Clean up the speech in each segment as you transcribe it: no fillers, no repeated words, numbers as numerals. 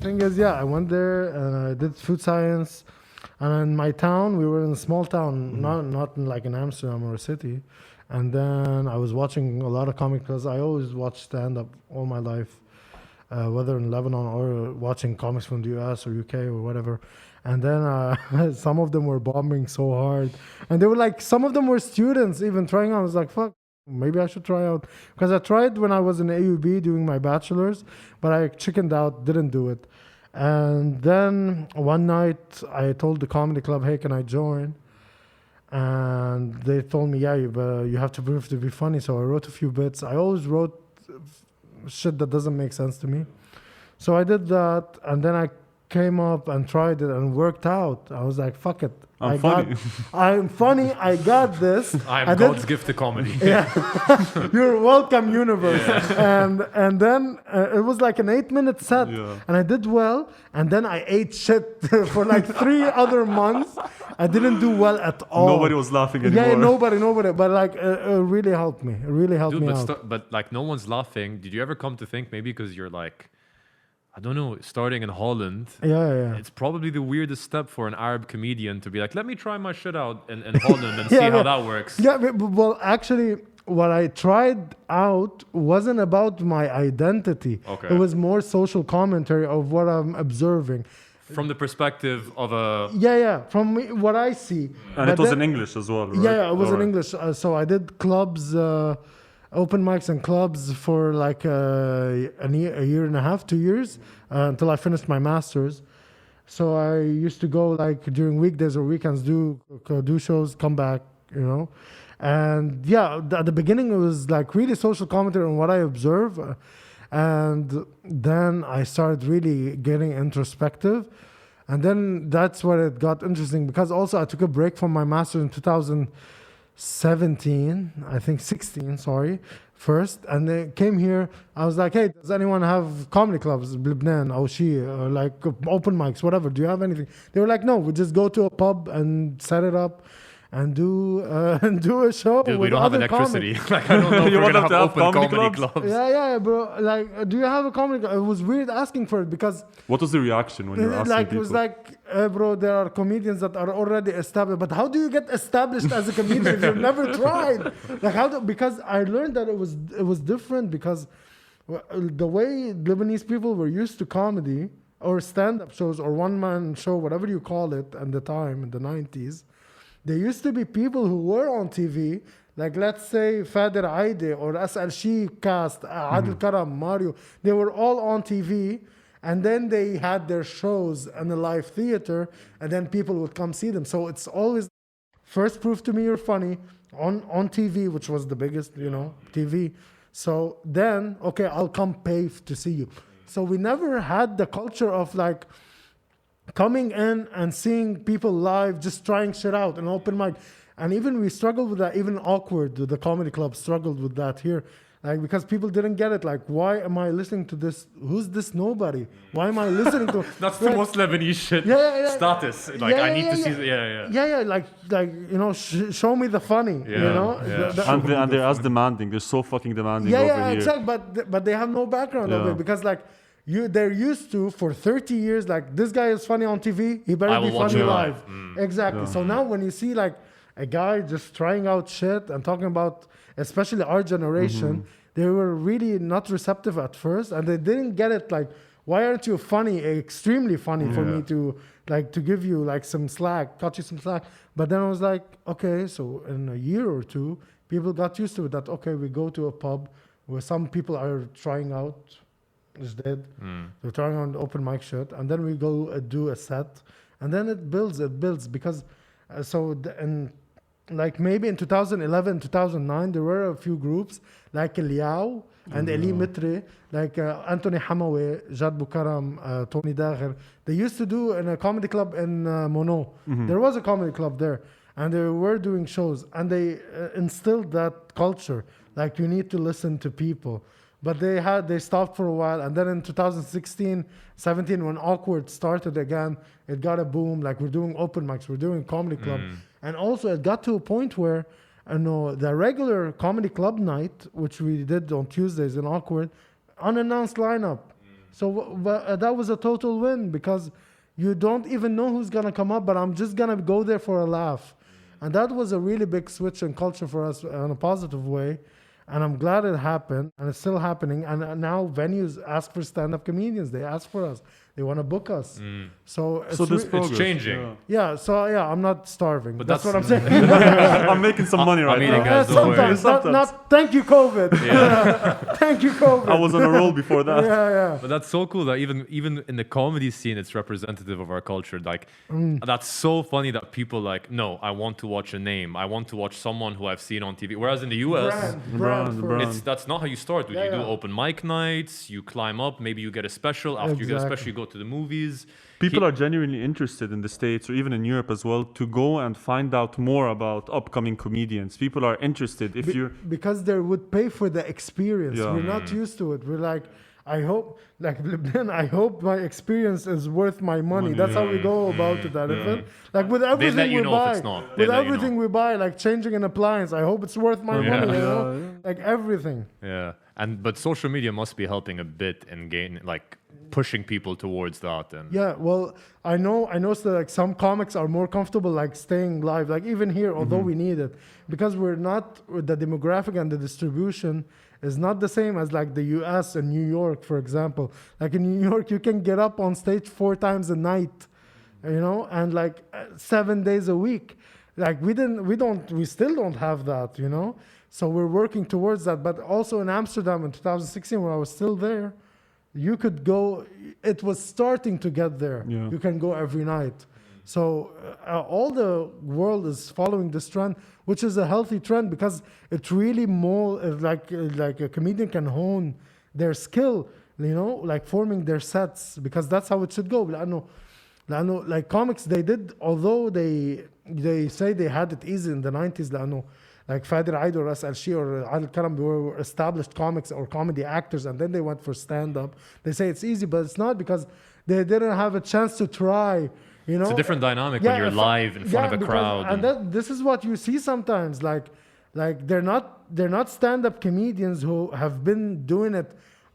thing is, I went there and I did food science. And in my town, we were in a small town, not in like in Amsterdam or a city. And then I was watching a lot of comic because I always watched stand-up all my life, whether in Lebanon or watching comics from the US or UK or whatever. And then some of them were bombing so hard. And they were like, some of them were students even trying out. I was like, fuck, maybe I should try out. Because I tried when I was in AUB doing my bachelor's, but I chickened out, didn't do it. And then one night I told the comedy club, hey, can I join? And they told me, you have to prove to be funny. So I wrote a few bits. I always wrote shit that doesn't make sense to me. So I did that. And then I came up and tried it and worked out. I was like, fuck it. I'm funny. I'm funny. I got this. I'm God's gift to comedy. Yeah. You're welcome, universe. Yeah. And then it was like an 8-minute set. Yeah. And I did well. And then I ate shit for like 3 other months. I didn't do well at all. Nobody was laughing anymore. Yeah, nobody. But like, it really helped me. It really helped me out. But like, no one's laughing. Did you ever come to think maybe because you're like, I don't know, starting in Holland, it's probably the weirdest step for an Arab comedian to be like, let me try my shit out in Holland and see how that works. Yeah, well, actually, what I tried out wasn't about my identity. Okay. It was more social commentary of what I'm observing. From the perspective of a... Yeah, from what I see. And it was in English as well, right? Yeah, it was in English. So I did clubs... open mics and clubs for like a year and a half, 2 years, until I finished my master's. So I used to go like during weekdays or weekends, do shows, come back, And at the beginning it was like really social commentary on what I observe. And then I started really getting introspective. And then that's where it got interesting, because also I took a break from my master's in 16, first. And they came here. I was like, hey, does anyone have comedy clubs, Lebanon, Aushi, or like open mics, whatever? Do you have anything? They were like, no, we just go to a pub and set it up and do a show. Dude, we don't have electricity. Like, I don't know if we're going to have open comedy clubs. Yeah, bro. Like, do you have a comedy club? It was weird asking for it because... What was the reaction when you were asking people? It was like, bro, there are comedians that are already established. But how do you get established as a comedian if you've never tried? Like, because I learned that it was different, because the way Lebanese people were used to comedy or stand-up shows or one-man show, whatever you call it at the time in the 90s, there used to be people who were on TV, like let's say Fader Aide or As'al Shi cast, Adil Karam, Mario. They were all on TV, and then they had their shows in the live theater, and then people would come see them. So it's always first prove to me you're funny on TV, which was the biggest, TV. So then, okay, I'll come pay to see you. So we never had the culture of like coming in and seeing people live, just trying shit out, an open mic. And even we struggled with that, even Awkward, the comedy club struggled with that here. Like, because people didn't get it. Like, why am I listening to this? Who's this nobody? Why am I listening to... That's the most Lebanese shit. Status. Like, I need to see... Like, show me the funny, And they're as demanding. They're so fucking demanding over here. Exactly. But they have no background of it, because, like, they're used to, for 30 years, like, this guy is funny on TV, he better be funny live. Exactly. Yeah. So now when you see like a guy just trying out shit and talking about, especially our generation, they were really not receptive at first, and they didn't get it. Like, why aren't you funny, extremely funny for me to give you like some slack, cut you some slack. But then I was like, okay, so in a year or two, people got used to it, that, okay, we go to a pub where some people are trying out, is dead. They're trying on the open mic shit, and then we go do a set, and then it builds because like maybe in 2011, 2009, there were a few groups like Liao and Eli Mitre, like Anthony Hamawi, Jad Bukaram, Tony Dagher. They used to do in a comedy club in Mono. There was a comedy club there, and they were doing shows, and they instilled that culture. Like, you need to listen to people. But they stopped for a while, and then in 2016, 17, when Awkward started again, it got a boom. Like, we're doing open mics, we're doing comedy club, and also it got to a point where, the regular comedy club night, which we did on Tuesdays in Awkward, unannounced lineup. So that was a total win because you don't even know who's gonna come up, but I'm just gonna go there for a laugh. And that was a really big switch in culture for us in a positive way. And I'm glad it happened, and it's still happening. And now venues ask for stand-up comedians. They ask for us. They want to book us. So it's changing. Yeah. So I'm not starving. But that's what I'm saying. I'm making some money right now. guys, don't worry. Sometimes. Not thank you, COVID. Thank you, COVID. I was on a roll before that. Yeah. But that's so cool that even in the comedy scene, it's representative of our culture. Like, that's so funny that people like, no, I want to watch a name. I want to watch someone who I've seen on TV. Whereas in the US, that's not how you start. You do open mic nights, you climb up, maybe you get a special. After you get a special, you go to the movies. People are genuinely interested in the States or even in Europe as well to go and find out more about upcoming comedians. People are interested because they would pay for the experience. We're not used to it. We're like, I hope my experience is worth my money. That's how we go about it. Like with everything we buy, we buy, like changing an appliance, I hope it's worth my money. You know? Like everything. Yeah, but social media must be helping a bit in pushing people towards that. And well, I know so like some comics are more comfortable like staying live, like even here, although we need it, because we're not, the demographic and the distribution is not the same as like the US and New York, for example. Like in New York, you can get up on stage 4 times a night, you know, and like 7 days a week. Like we still don't have that, you know. So we're working towards that. But also in Amsterdam in 2016, when I was still there, you could go, it was starting to get there. Yeah. You can go every night. So all the world is following this trend, which is a healthy trend because it really more like a comedian can hone their skill, you know, like forming their sets, because that's how it should go. Like comics, they did, although they say they had it easy in the 90s, like Fadir Aid or Ras Al Shi or Adil Karam were established comics or comedy actors, and then they went for stand-up. They say it's easy, but it's not, because they didn't have a chance to try. You know? It's a different dynamic when you're live in front of a crowd. And this is what you see sometimes. Like they're not stand-up comedians who have been doing it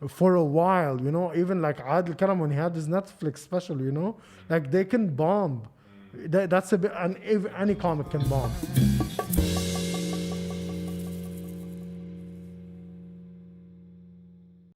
for a while. You know, even like Adil Karam when he had his Netflix special. You know, like they can bomb. That's a bit, and any comic can bomb.